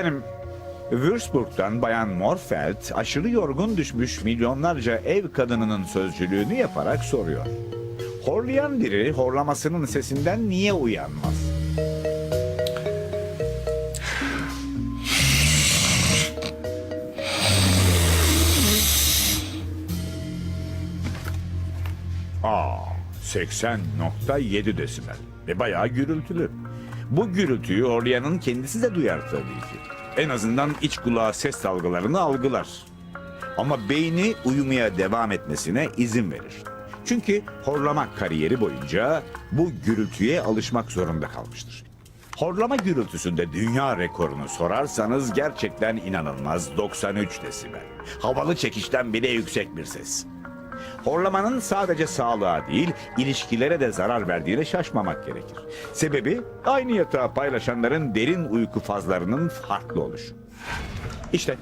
Efendim, Würzburg'dan Bayan Morfeld aşırı yorgun düşmüş milyonlarca ev kadınının sözcülüğünü yaparak soruyor. Horlayan biri horlamasının sesinden niye uyanmaz? Aa, 80,7 desibel ve bayağı gürültülü. Bu gürültüyü horlayanın kendisi de duyar tabii ki. En azından iç kulağı ses dalgalarını algılar. Ama beyni uyumaya devam etmesine izin verir. Çünkü horlamak kariyeri boyunca bu gürültüye alışmak zorunda kalmıştır. Horlama gürültüsünde dünya rekorunu sorarsanız gerçekten inanılmaz 93 desibel. Havalı çekişten bile yüksek bir ses. Horlamanın sadece sağlığa değil, ilişkilere de zarar verdiğine şaşmamak gerekir. Sebebi aynı yatağı paylaşanların derin uyku fazlarının farklı oluşu. İşte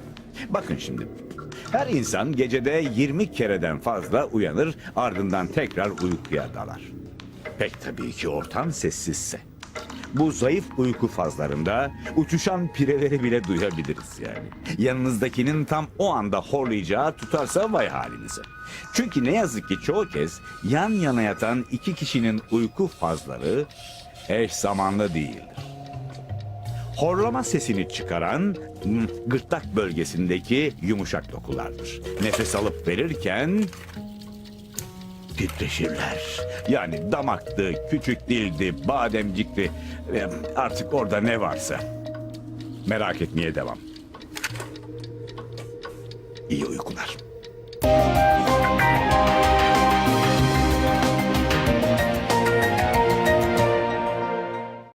bakın şimdi. Her insan gecede 20 kereden fazla uyanır, ardından tekrar uykuya dalar. Pek tabii ki ortam sessizse. Bu zayıf uyku fazlarında uçuşan pireleri bile duyabiliriz yani. Yanınızdakinin tam o anda horlayacağı tutarsa vay halinize. Çünkü ne yazık ki çoğu kez yan yana yatan iki kişinin uyku fazları eş zamanlı değildir. Horlama sesini çıkaran gırtlak bölgesindeki yumuşak dokulardır. Nefes alıp verirken titreşirler. Yani damaktı, küçük dildi, bademcikti, artık orada ne varsa. Merak etmeye devam. İyi uykular.